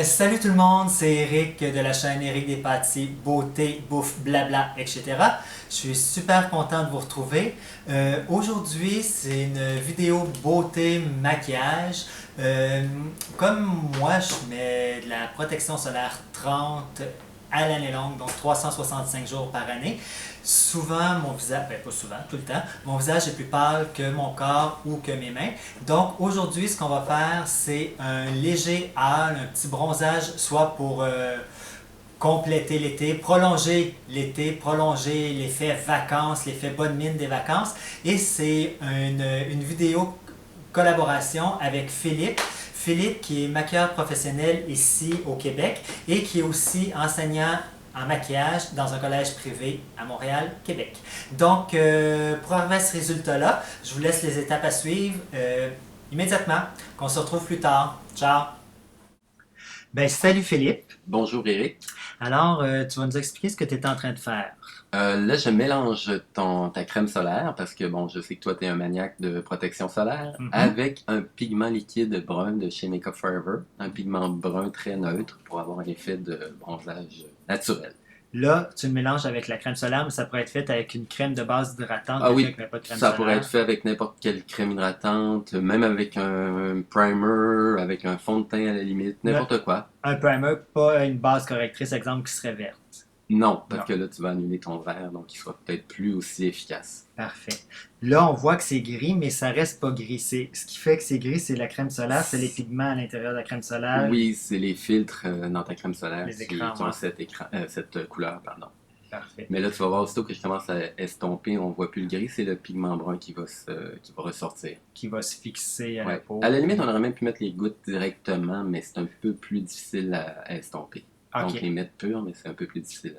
Salut tout le monde, c'est Eric de la chaîne Eric Despatie, beauté, bouffe, blabla, etc. Je suis super content de vous retrouver. Aujourd'hui, c'est une vidéo beauté, maquillage. Comme moi, je mets de la protection solaire 30 à l'année longue, donc 365 jours par année. Souvent, mon visage, pas souvent, tout le temps, mon visage est plus pâle que mon corps ou que mes mains. Donc aujourd'hui, ce qu'on va faire, c'est un léger hâle, un petit bronzage, soit pour compléter l'été, prolonger l'effet vacances, l'effet bonne mine des vacances. Et c'est une vidéo collaboration avec Philippe. Philippe qui est maquilleur professionnel ici au Québec et qui est aussi enseignant en maquillage dans un collège privé à Montréal, Québec. Donc, pour arriver à ce résultat-là, je vous laisse les étapes à suivre immédiatement. Qu'on se retrouve plus tard. Ciao! Salut Philippe. Bonjour Eric. Alors, tu vas nous expliquer ce que tu es en train de faire. Là, je mélange ta crème solaire parce que bon, je sais que toi, tu es un maniaque de protection solaire Mhm. avec un pigment liquide brun de chez Makeup Forever, un pigment brun très neutre pour avoir un effet de bronzage naturel. Là, tu le mélanges avec la crème solaire, mais ça pourrait être fait avec une crème de base hydratante, Ah quelqu'un oui, qui n'a pas de crème ça pourrait être solaire. fait avec n'importe quelle crème hydratante, même avec un primer, avec un fond de teint à la limite, Là, n'importe quoi. un primer, pas une base correctrice, exemple, qui serait verte. Non, parce Non. que là, tu vas annuler ton verre, donc il sera peut-être plus aussi efficace. Parfait. Là, on voit que c'est gris, mais ça reste pas gris. Ce qui fait que c'est gris, c'est la crème solaire, c'est les pigments à l'intérieur de la crème solaire, Oui, c'est les filtres dans ta crème solaire les écrans qui ont noirs. cette couleur, pardon. Parfait. Mais là, tu vas voir aussitôt que je commence à estomper, on voit plus le gris, c'est le pigment brun qui va ressortir. Qui va se fixer à la Ouais. À peau. la limite, on aurait même pu mettre les gouttes directement, mais c'est un peu plus difficile à estomper. Donc, OK. les mettre purs, mais c'est un peu plus difficile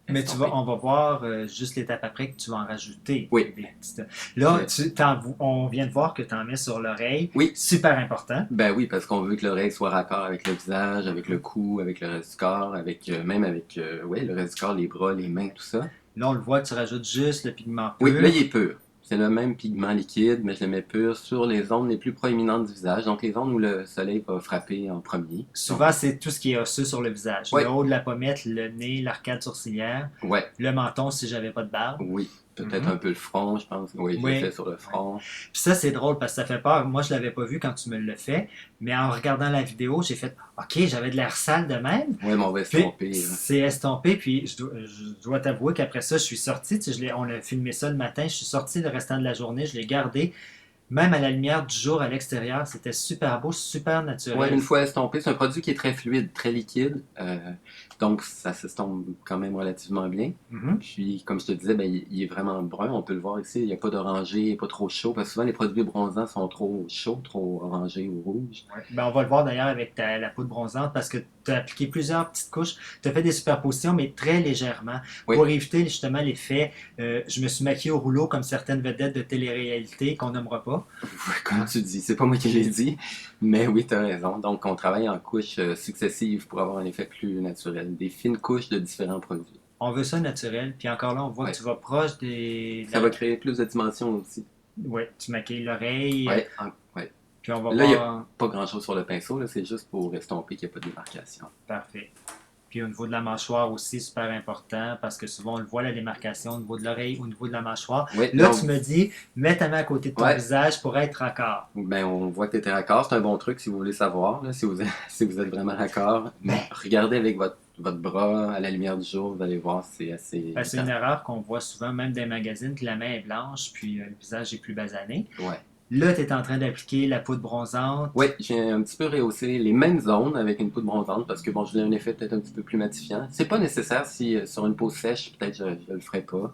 à Mais estomper. on va voir juste l'étape après que tu vas en rajouter Oui, des petites. je Là, vais. on vient de voir que tu en mets sur l'oreille. Oui, Super important. ben oui, parce qu'on veut que l'oreille soit raccord avec le visage, avec le cou, avec le reste du corps, avec même avec ouais, le reste du corps, les bras, les mains, tout ça. Là, on le voit, tu rajoutes juste le pigment Oui, là, il est pur. pur. C'est le même pigment liquide, mais je le mets pur sur les zones les plus proéminentes du visage, donc les zones où le soleil va frapper en premier. Souvent, Donc, c'est tout ce qui est osseux sur le visage. Le ouais, haut de la pommette, le nez, l'arcade sourcilière, ouais, le menton si j'avais pas de barbe. oui. Peut-être un Mhm. peu le front, je pense. Oui, je le fais Oui. sur le Ouais. front. Puis ça, c'est drôle parce que ça fait peur. Moi, je l'avais pas vu quand tu me le fais, mais en regardant la vidéo, j'ai fait OK, j'avais de l'air sale de même. Ouais, mais on va Puis estomper, là. c'est estompé, puis je dois t'avouer qu'après ça, je suis sorti. Tu sais, on a filmé ça le matin, je suis sorti le restant de la journée, je l'ai gardé. Même à la lumière du jour à l'extérieur, c'était super beau, super Ouais, naturel. une fois estompé, c'est un produit qui est très fluide, très liquide, donc ça s'estompe quand même relativement bien. Mhm. Puis, comme je te disais, ben, il est vraiment brun, on peut le voir ici, il n'y a pas d'orangé, il n'est pas trop chaud, parce que souvent les produits bronzants sont trop chauds, trop orangés ou rouges. Ouais. On va le voir d'ailleurs avec la poudre bronzante parce que tu as appliqué plusieurs petites couches. Tu as fait des superpositions, mais très légèrement Oui, pour éviter justement l'effet je me suis maquillé au rouleau comme certaines vedettes de télé-réalité qu'on nommera pas. comme Hein? tu dis, c'est pas moi qui l'ai dit, mais oui, tu as raison. Donc, on travaille en couches successives pour avoir un effet plus naturel, des fines couches de différents produits. On veut ça naturel. Puis encore là, on voit que Ouais. tu vas proche des. Ça va créer plus de dimensions aussi. Ouais, tu maquilles l'oreille. Ouais, ouais. Puis on va Là, il n'y a voir. pas grand-chose sur le pinceau, là, c'est juste pour estomper qu'il n'y a pas de démarcation. Parfait. Puis au niveau de la mâchoire aussi, super important parce que souvent on le voit la démarcation au niveau de l'oreille, au niveau de la mâchoire. Oui, Là, donc, tu me dis, mets ta main à côté de ton ouais, visage pour être raccord. ben, on voit que tu étais raccord. C'est un bon truc si vous voulez savoir, là, si vous êtes, si vous êtes vraiment raccord. Ben, Regardez avec votre bras à la lumière du jour, vous allez voir, c'est assez c'est une évident. erreur qu'on voit souvent, même dans les magazines, que la main est blanche, puis le visage est plus basané. Ouais. Là, tu es en train d'appliquer la poudre bronzante. Ouais, j'ai un petit peu rehaussé les mêmes zones avec une poudre bronzante parce que bon, je voulais un effet peut-être un petit peu plus matifiant. C'est pas nécessaire si sur une peau sèche, peut-être je le ferais pas.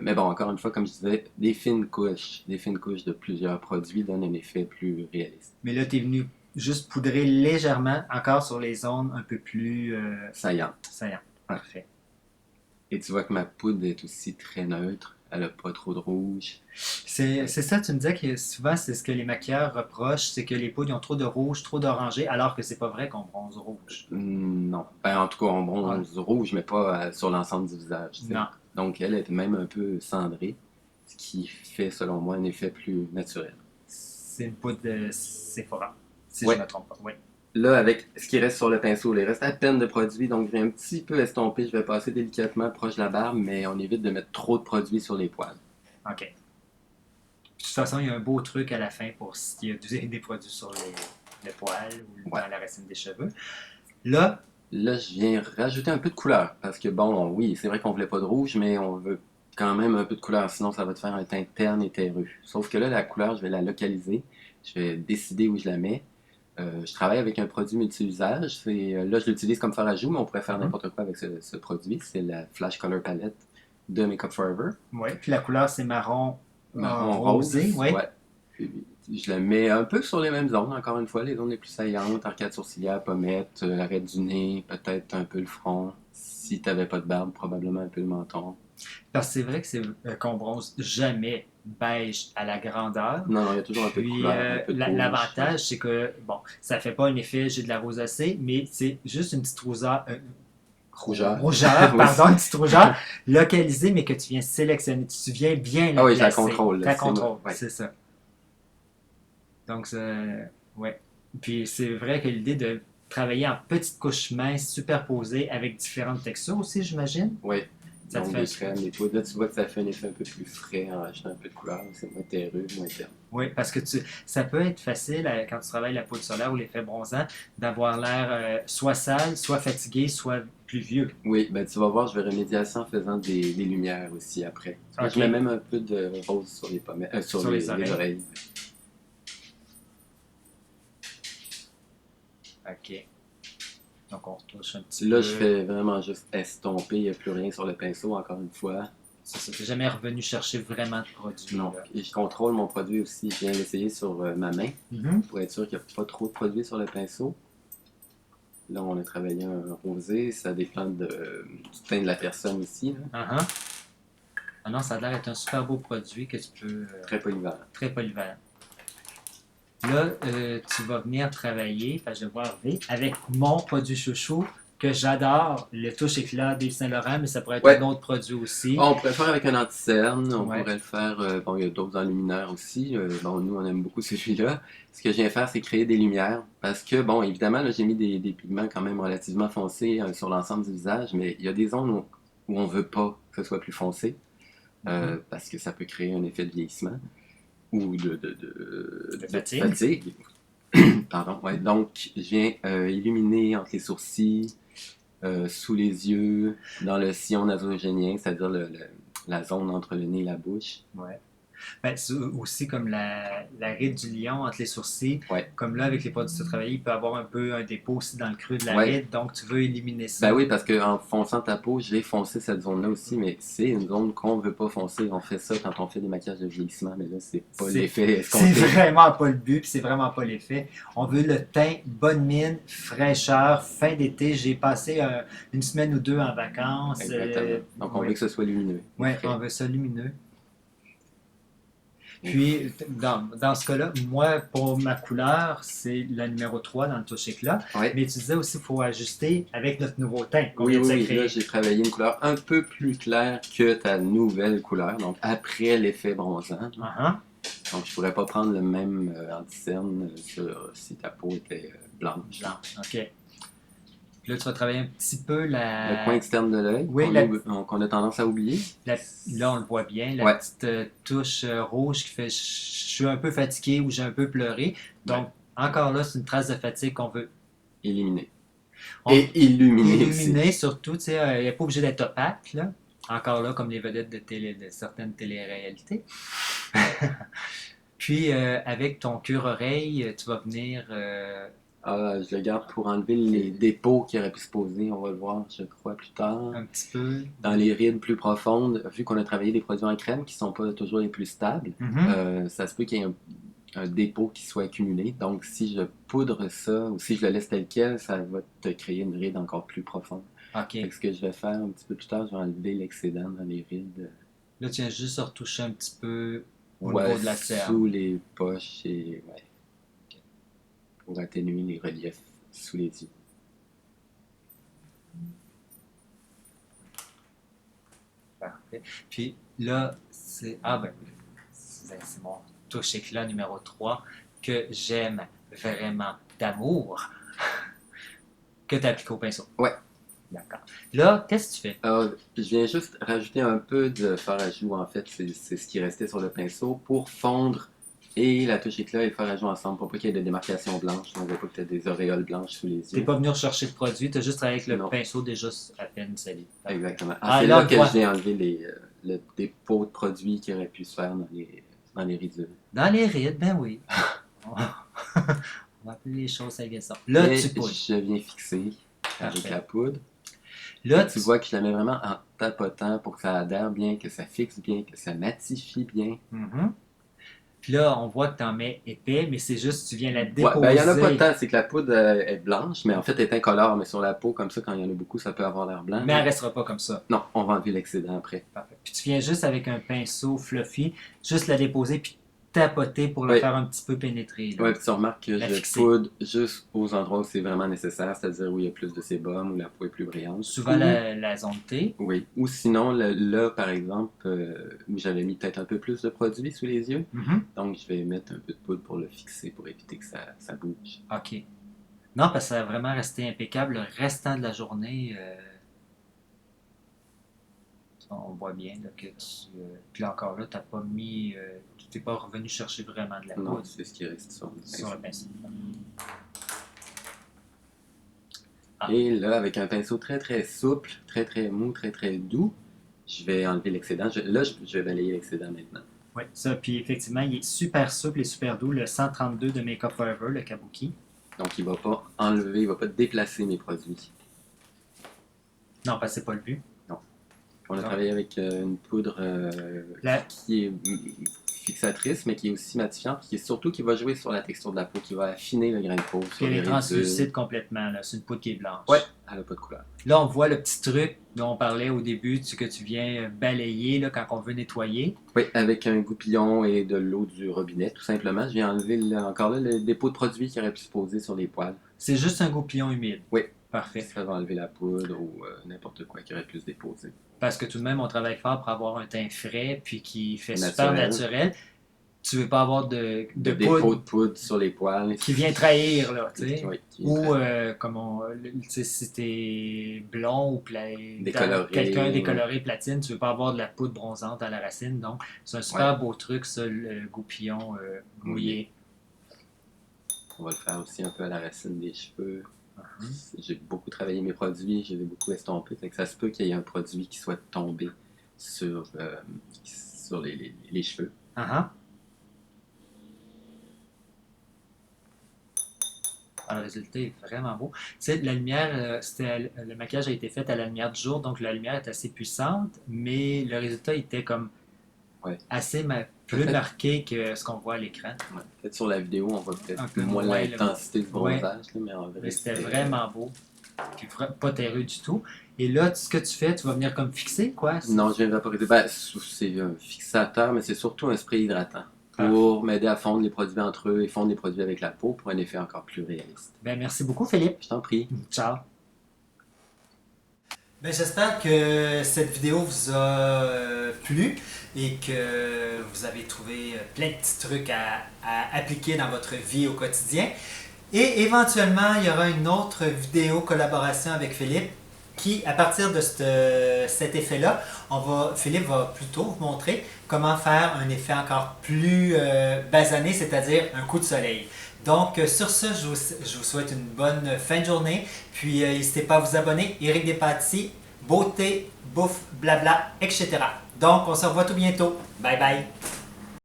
Mais bon, encore une fois, comme je disais, des fines couches de plusieurs produits donnent un effet plus réaliste. Mais là, tu es venu juste poudrer légèrement, encore sur les zones un peu plus Saillant. saillantes. Ouais. Parfait. Et tu vois que ma poudre est aussi très neutre. Elle a pas trop de rouge. C'est ça, tu me disais que souvent, c'est ce que les maquilleurs reprochent, c'est que les poudres ont trop de rouge, trop d'orangé, alors que c'est pas vrai qu'on bronze rouge. Non. Ben, en tout cas, on Ah, bronze rouge, mais pas sur l'ensemble du visage. Tu sais. non, Donc, elle est même un peu cendrée, ce qui fait, selon moi, un effet plus naturel. c'est une poudre de Sephora, si je Ouais, ne me trompe pas. Oui. Là, avec ce qui reste sur le pinceau, il reste à peine de produit, donc je vais un petit peu estomper. Je vais passer délicatement proche de la barbe, mais on évite de mettre trop de produit sur les poils. OK. De toute façon, il y a un beau truc à la fin pour s'il y a des produits sur le poil ou Ouais. dans la racine des cheveux. Là, Là, je viens rajouter un peu de couleur, parce que bon, oui, c'est vrai qu'on voulait pas de rouge, mais on veut quand même un peu de couleur, sinon ça va te faire un teint terne et terreux. Sauf que là, la couleur, je vais la localiser, je vais décider où je la mets. Je travaille avec un produit multi-usage. Là, je l'utilise comme fard à joues, mais on pourrait faire mhm. n'importe quoi avec ce produit. C'est la Flash Color Palette de Makeup Forever. Ouais. Puis la couleur, c'est marron Marron rosé, rose, oui. ouais. Puis, je la mets un peu sur les mêmes zones, encore une fois, les zones les plus saillantes, arcade sourcilière, pommette, l'arrêt du nez, peut-être un peu le front. Si t'avais pas de barbe, probablement un peu le menton. Parce que c'est vrai que c'est qu'on bronze jamais beige à la grandeur. Non, non, il y a toujours un peu de Puis couleur, un peu de rouge. Ouais. l'avantage, c'est que, bon, ça fait pas un effet j'ai de la rosacée, mais c'est juste une petite Rougeur. rougeur, Oui. pardon, une petite rougeur localisée, mais que tu viens sélectionner. Tu viens bien Ah la oui, je la placer. contrôle. Tu Là, la c'est moi. contrôles, Ouais. c'est ça. Donc, ouais. Puis c'est vrai que l'idée de travailler en petites couches minces superposées avec différentes textures aussi, j'imagine, Oui. ça te Donc fait. des crèmes, des tout. Là, tu vois que ça fait un effet un peu plus frais en rajoutant un peu de couleur. C'est moins terreux, moins terne. Oui, parce que ça peut être facile quand tu travailles la poudre solaire ou l'effet bronzant d'avoir l'air soit sale, soit fatigué, soit plus vieux. Oui, ben tu vas voir, je vais remédier à ça en faisant des lumières aussi après. Là, je mets OK. même un peu de rose sur les pommettes, sur Sur les les oreilles. oreilles. OK. Donc on retouche un petit Là, je peu. fais vraiment juste estomper, il n'y a plus rien sur le pinceau, encore une fois. C'est ça. T'es jamais revenu chercher vraiment de produit, Non. là. Et je contrôle mon produit aussi. Je viens l'essayer sur ma main Mhm. pour être sûr qu'il n'y a pas trop de produit sur le pinceau. Là, on a travaillé un rosé, ça dépend du teint de la personne ici. Là. Uh-huh. Ah non, ça a l'air d'être un super beau produit que tu peux. Très polyvalent. Très polyvalent. Là, tu vas venir travailler, enfin, je vais voir V, avec mon produit chouchou que j'adore, le touche éclat d'Yves Saint-Laurent, mais ça pourrait être un Ouais, autre produit aussi. on pourrait le faire avec un anti-cerne, on Ouais. pourrait le faire, bon, il y a d'autres enlumineurs aussi, bon, nous on aime beaucoup celui-là. Ce que je viens faire, c'est créer des lumières, parce que, bon, évidemment, là j'ai mis des pigments quand même relativement foncés sur l'ensemble du visage, mais il y a des zones où on veut pas que ce soit plus foncé, parce que ça peut créer un effet de vieillissement, ou De de fatigue. fatigue. Pardon, ouais, donc je viens illuminer entre les sourcils, sous les yeux, dans le sillon nasogénien, c'est-à-dire la zone entre le nez et la bouche. Ouais. Ben, c'est aussi comme la ride du lion entre les sourcils. Ouais. Comme là, avec les produits de travail, il peut avoir un peu un dépôt aussi dans le creux de la Ouais. ride, donc tu veux éliminer ça. Ben oui, parce qu'en fonçant ta peau, je vais foncer cette zone-là aussi, mais c'est une zone qu'on ne veut pas foncer. On fait ça quand on fait des maquillages de vieillissement, mais là, c'est pas l'effet C'est escompté. vraiment pas le but, puis c'est vraiment pas l'effet. On veut le teint, bonne mine, fraîcheur, fin d'été. J'ai passé une semaine ou deux en vacances. Exactement. Donc on veut que ce soit lumineux. Oui, frais. on veut ça lumineux. Puis, dans ce cas-là, moi, pour ma couleur, c'est la numéro 3 dans le touche éclat. Ouais. Mais tu disais aussi qu'il faut ajuster avec notre nouveau teint qu'on Oui, vient de oui, oui. créer. Là, j'ai travaillé une couleur un peu plus claire que ta nouvelle couleur, donc après l'effet bronzant. Uh-huh. Donc, je pourrais pas prendre le même anti-cerne si ta peau était blanche. Blanche, OK. Puis là, tu vas travailler un petit peu Le coin externe de l'œil, Oui, qu'on a tendance à oublier. Là, on le voit bien, la Ouais. petite touche rouge qui fait je suis un peu fatigué ou j'ai un peu pleuré. Donc, encore là, c'est une trace de fatigue qu'on veut Éliminer. Et illuminer aussi. illuminer surtout. Tu sais, il n'est pas obligé d'être opaque, là. Encore là, comme les vedettes de certaines téléréalités. Puis, avec ton cure-oreille, tu vas venir. Je le garde pour enlever les dépôts qui auraient pu se poser. On va le voir, je crois, plus tard. Un petit peu. Dans les rides plus profondes, vu qu'on a travaillé des produits en crème qui ne sont pas toujours les plus stables, ça se peut qu'il y ait un dépôt qui soit accumulé. Donc, si je poudre ça ou si je le laisse tel quel, ça va te créer une ride encore plus profonde. OK. Fait que ce que je vais faire un petit peu plus tard, je vais enlever l'excédent dans les rides. Là, tu viens juste retoucher un petit peu au niveau de la cerne. Sous les poches et pour atténuer les reliefs sous les yeux. Parfait. Puis là, c'est mon touche éclat numéro 3 que j'aime vraiment d'amour. que tu appliques au pinceau. Ouais. D'accord. Là, qu'est-ce que tu fais? Je viens juste rajouter un peu de fard à joues, en fait, c'est ce qui restait sur le pinceau pour fondre et la touche éclat et le fard à joues ensemble pour pas qu'il y ait de démarcation blanche. On ne voit pas que tu as des auréoles blanches sous les Tu n'es yeux. pas venu rechercher de produit, tu as juste travaillé avec le Non. pinceau déjà à peine salé. Exactement. Ah, C'est là, là on que voit. j'ai enlevé le dépôt de produits qui auraient pu se faire dans les ridules. Dans les rides, ben oui. On va appeler les choses avec ça. Là, Et tu poudres. je viens fixer avec Parfait. la poudre. Là, Tu vois que je la mets vraiment en tapotant pour que ça adhère bien, que ça fixe bien, que ça matifie bien. Mhm. Puis là, on voit que tu en mets épais, mais c'est juste tu viens la déposer. Ouais, ben, il n'y en a pas tant, c'est que la poudre est blanche, mais en fait elle est incolore, mais sur la peau, comme ça, quand il y en a beaucoup, ça peut avoir l'air blanc. Mais elle restera pas comme ça. Non, on va enlever l'excédent après. Parfait. Puis tu viens juste avec un pinceau fluffy, juste la déposer puis tapoter pour la Oui. faire un petit peu pénétrer. Là. Ouais, puis tu remarques que La je fixer. poudre juste aux endroits où c'est vraiment nécessaire, c'est-à-dire où il y a plus de sébum, où la peau est plus brillante. Souvent la zone T. Oui, ou sinon, là, par exemple, où j'avais mis peut-être un peu plus de produit sous les yeux, Mhm. donc je vais mettre un peu de poudre pour le fixer, pour éviter que ça bouge. OK. Non, parce que ça va vraiment rester impeccable le restant de la journée. On voit bien là, que tu. Puis là, encore là, tu n'as pas mis. Tu t'es pas revenu chercher vraiment de la Non, poudre c'est ce qui reste sur le sur le pinceau. Ah. Et là, avec un pinceau très très souple, très très mou, très très doux, je vais enlever l'excédent. Je vais balayer l'excédent maintenant. Oui, ça, puis effectivement, il est super souple et super doux, le 132 de Makeup Forever, le Kabuki. Donc, il ne va pas enlever, il ne va pas déplacer mes produits. Non, parce que c'est pas le but. On a Non. travaillé avec une poudre qui est fixatrice, mais qui est aussi matifiante, qui est surtout qui va jouer sur la texture de la peau, qui va affiner le grain de peau. Puis Sur elle les est ridules. translucide complètement, là. C'est une poudre qui est blanche. Ouais, elle n'a pas de couleur. Là, on voit le petit truc dont on parlait au début, que tu viens balayer là, quand on veut nettoyer. Oui, avec un goupillon et de l'eau du robinet, tout simplement. Je viens enlever encore là le dépôt de produit qui aurait pu se poser sur les poils. C'est juste un goupillon humide. Oui. Parfait. Ça va enlever la poudre ou n'importe quoi qui aurait pu se déposer. Parce que tout de même, on travaille fort pour avoir un teint frais, puis qui fait Naturel. super naturel. Tu veux pas avoir de dépôt poudre de poudre sur les poils. qui vient trahir, là, tu sais. Oui, qui Ou, vient tu sais, si t'es blond ou Décoloré. quelqu'un décoloré platine, tu veux pas avoir de la poudre bronzante à la racine. Donc, c'est un super beau truc, ça, le goupillon mouillé. On va le faire aussi un peu à la racine des cheveux. J'ai beaucoup travaillé mes produits, je les ai beaucoup estompés. Donc ça se peut qu'il y ait un produit qui soit tombé sur les cheveux. Alors, le résultat est vraiment beau. Tu sais, la lumière, le maquillage a été fait à la lumière du jour, donc la lumière est assez puissante, mais le résultat était comme assez plus marqué que ce qu'on voit à l'écran. Ouais. Peut-être sur la vidéo, on voit peut-être Un peu moins moins, l'intensité du bronzage, là, mais en vrai, Mais c'était vraiment beau. Puis pas terreux du tout. Et là, ce que tu fais, tu vas venir comme fixer, quoi? Non, je viens de vaporiser. Ben, c'est un fixateur, mais c'est surtout un spray hydratant pour m'aider à fondre les produits entre eux et fondre les produits avec la peau pour un effet encore plus réaliste. Ben, merci beaucoup, Philippe. Je t'en prie. Ciao. Ben, j'espère que cette vidéo vous a plu et que vous avez trouvé plein de petits trucs à appliquer dans votre vie au quotidien. Et éventuellement, il y aura une autre vidéo collaboration avec Philippe qui, à partir de cet effet-là, Philippe va plutôt vous montrer comment faire un effet encore plus basané, c'est-à-dire un coup de soleil. Donc, sur ce, je vous souhaite une bonne fin de journée. Puis, n'hésitez pas à vous abonner. Éric Despâtisses, beauté, bouffe, blabla, etc. Donc, on se revoit tout bientôt. Bye bye!